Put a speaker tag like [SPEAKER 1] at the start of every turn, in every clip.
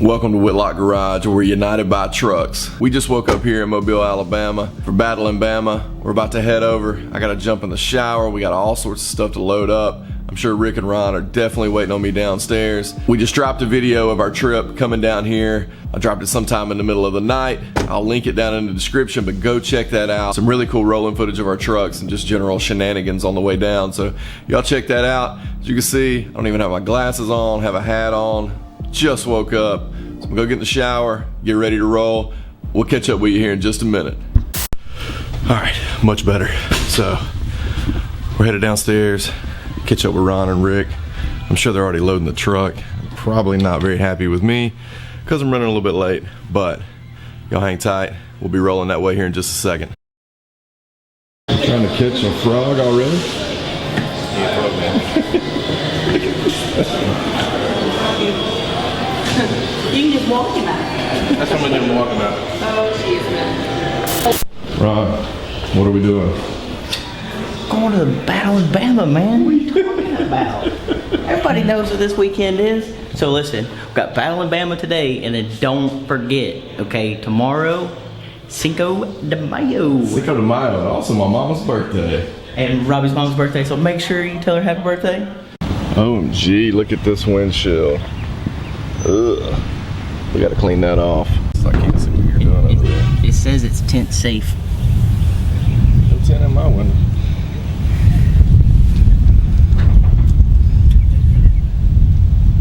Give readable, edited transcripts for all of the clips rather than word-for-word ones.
[SPEAKER 1] Welcome to Whitlock Garage, where we're united by trucks. We just woke up here in Mobile, Alabama for Battle in Bama. We're about to head over. I gotta jump in the shower. We got all sorts of stuff to load up. I'm sure Rick and Ron are definitely waiting on me downstairs. We just dropped a video of our trip coming down here. I dropped it sometime in the middle of the night. I'll link it down in the description, but go check that out. Some really cool rolling footage of our trucks and just general shenanigans on the way down. So y'all check that out. As you can see, I don't even have my glasses on, have a hat on. Just woke up. So I'm gonna go get in the shower, get ready to roll. We'll catch up with you here in just a minute. All right, much better. So we're headed downstairs, catch up with Ron and Rick. I'm sure they're already loading the truck. Probably not very happy with me because I'm running a little bit late, but y'all hang tight. We'll be rolling that way here in just a second. Trying to catch a frog already? Yeah, frog, man.
[SPEAKER 2] You can just walk him out.
[SPEAKER 1] That's what I'm gonna do, walking out.
[SPEAKER 2] Oh, jeez, man.
[SPEAKER 1] Ron, what are we doing?
[SPEAKER 2] Going to the Battle in Bama, man. What are you talking about? Everybody knows what this weekend is. So listen, we've got Battle in Bama today, and then don't forget, okay, tomorrow, Cinco de Mayo.
[SPEAKER 1] Cinco de Mayo, and also my mama's birthday.
[SPEAKER 2] And Robbie's mom's birthday, so make sure you tell her happy birthday.
[SPEAKER 1] OMG, look at this windshield. Ugh. We gotta clean that off. I can't see what you're doing over there.
[SPEAKER 2] It says it's tent safe.
[SPEAKER 1] No tent in my window.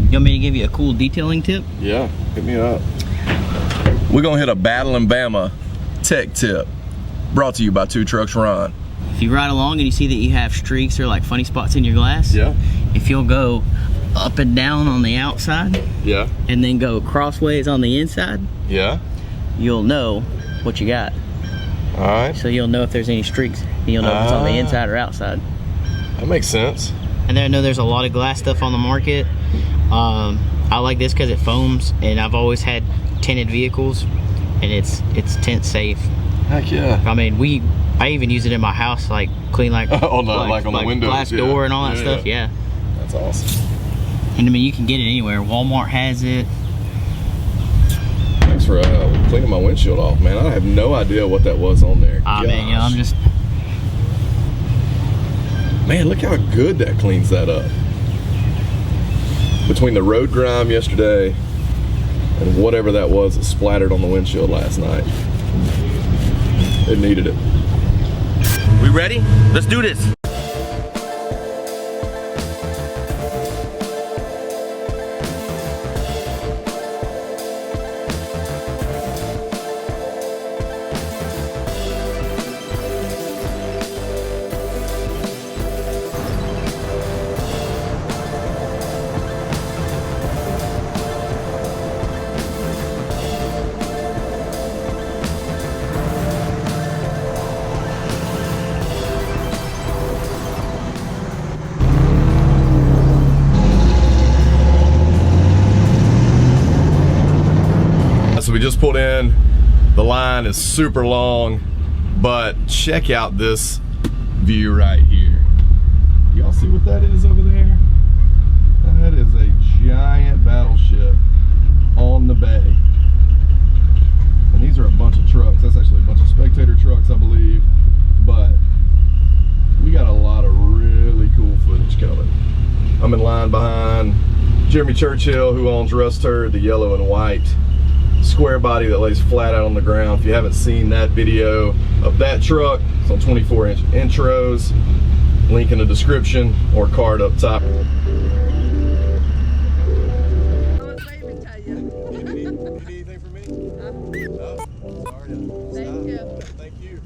[SPEAKER 2] You want me to give you a cool detailing tip?
[SPEAKER 1] Yeah, hit me up. We're gonna hit a Battle in Bama tech tip. Brought to you by Two Trucks Ron.
[SPEAKER 2] If you ride along and you see that you have streaks or like funny spots in your glass,
[SPEAKER 1] yeah.
[SPEAKER 2] If you'll go up and down on the outside,
[SPEAKER 1] yeah,
[SPEAKER 2] and then go crossways on the inside,
[SPEAKER 1] yeah,
[SPEAKER 2] you'll know what you got.
[SPEAKER 1] All right.
[SPEAKER 2] So you'll know if there's any streaks, and you'll know if it's on the inside or outside.
[SPEAKER 1] That makes sense.
[SPEAKER 2] And then I know there's a lot of glass stuff on the market. I like this because it foams, and I've always had tinted vehicles, and it's tent safe.
[SPEAKER 1] Heck yeah.
[SPEAKER 2] I mean, I even use it in my house, like clean like
[SPEAKER 1] on the windows,
[SPEAKER 2] glass door and all that stuff. Yeah.
[SPEAKER 1] That's awesome.
[SPEAKER 2] And I mean, you can get it anywhere. Walmart has it.
[SPEAKER 1] Thanks for cleaning my windshield off, man. I have no idea what that was on there.
[SPEAKER 2] Man, yeah, I'm just...
[SPEAKER 1] Man, look how good that cleans that up. Between the road grime yesterday and whatever that was that splattered on the windshield last night. It needed it.
[SPEAKER 2] We ready? Let's do this.
[SPEAKER 1] So we just pulled in. The line is super long, but check out this view right here. Y'all see what that is over there? That is a giant battleship on the bay. And these are a bunch of trucks. That's actually a bunch of spectator trucks, I believe. But we got a lot of really cool footage coming. I'm in line behind Jeremy Churchill, who owns Russ Turd, the yellow and white square body that lays flat out on the ground. If you haven't seen that video of that truck, it's on 24-inch intros. Link in the description or card up top.
[SPEAKER 3] You need anything from me? No? Sorry. Thank you.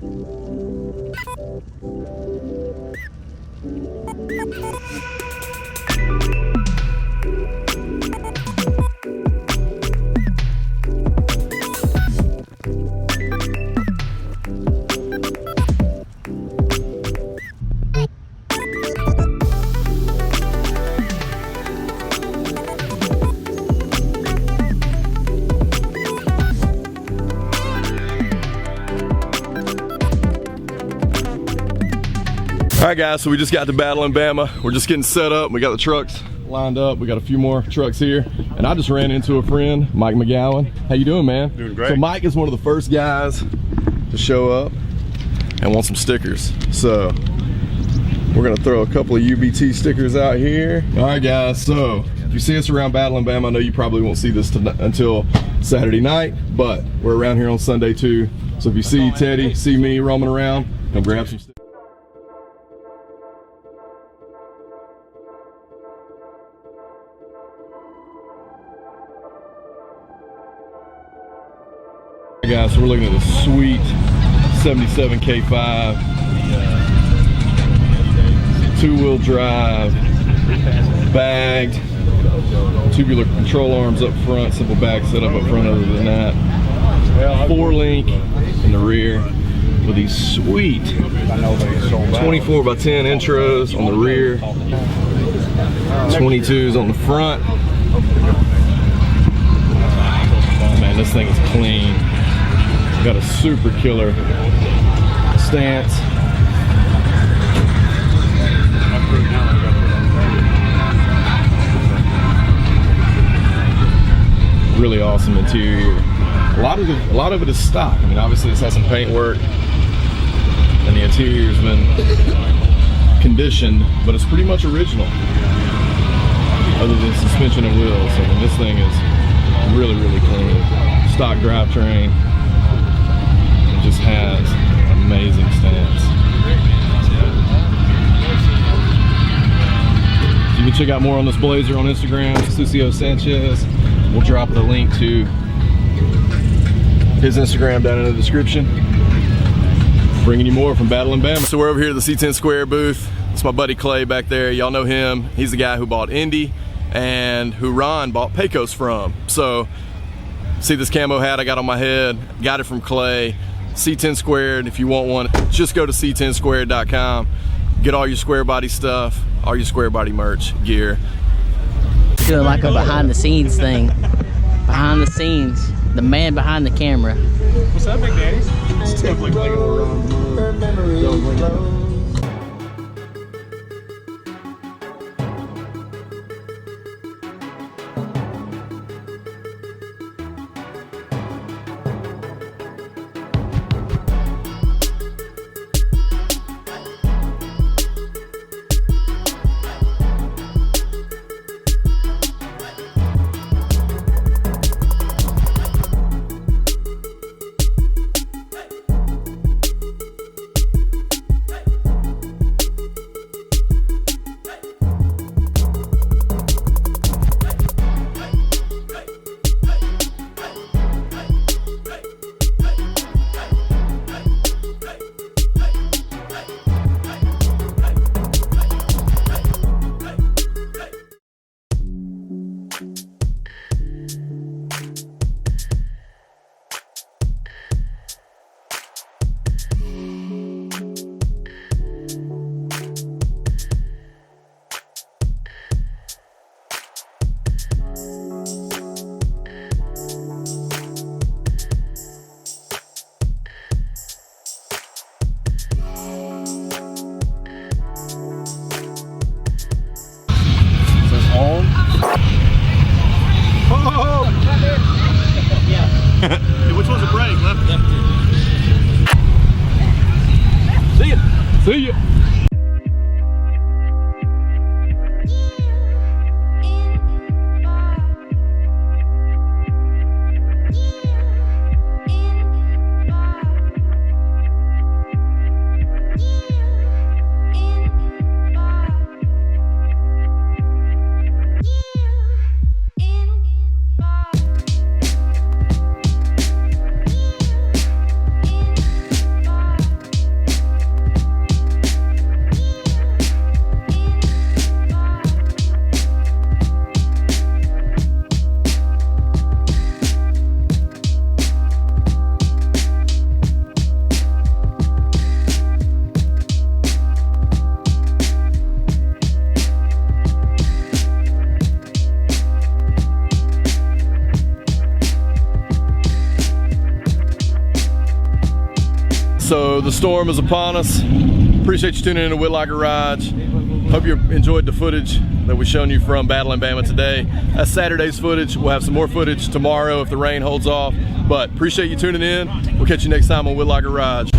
[SPEAKER 1] All right, guys, so we just got to Battle in Bama. We're just getting set up. We got the trucks lined up. We got a few more trucks here, and I just ran into a friend, Mike McGowan. How you doing, man?
[SPEAKER 4] Doing great.
[SPEAKER 1] So Mike is one of the first guys to show up and want some stickers. So we're gonna throw a couple of UBT stickers out here. All right, guys. So if you see us around Battle and Bama, I know you probably won't see this until Saturday night, but we're around here on Sunday too. So if you see Teddy, see me roaming around, come grab some stickers. Guys, so we're looking at a sweet 77 K5, two-wheel drive, bagged, tubular control arms up front, simple bag setup up front. Other than that, 4-link in the rear with these sweet 24 by 10 intros on the rear, 22s on the front. Man, this thing is clean. Got a super killer stance. Really awesome interior. A lot of it is stock. I mean, obviously this has some paint work, and the interior's been conditioned, but it's pretty much original, other than suspension and wheels. I mean, this thing is really, really clean. Stock drivetrain. Just has amazing stance. You can check out more on this Blazer on Instagram, Sucio Sanchez. We'll drop the link to his Instagram down in the description. Bringing you more from Battle and Bama. So we're over here at the C10 Square booth. It's my buddy Clay back there. Y'all know him. He's the guy who bought Indy and who Ron bought Pecos from. So see this camo hat I got on my head? Got it from Clay. C10 Squared. If you want one, just go to c10squared.com. Get all your square body stuff, all your square body merch, gear.
[SPEAKER 2] Doing like a behind the scenes thing. Behind the scenes. The man behind the camera.
[SPEAKER 4] What's up, Big Daddy? Which one's a brake? Left?
[SPEAKER 1] See ya. See ya. So the storm is upon us. Appreciate you tuning in to Whitlock Garage. Hope you enjoyed the footage that we've shown you from Battling Bama today. That's Saturday's footage. We'll have some more footage tomorrow if the rain holds off. But appreciate you tuning in. We'll catch you next time on Woodlocker Rides.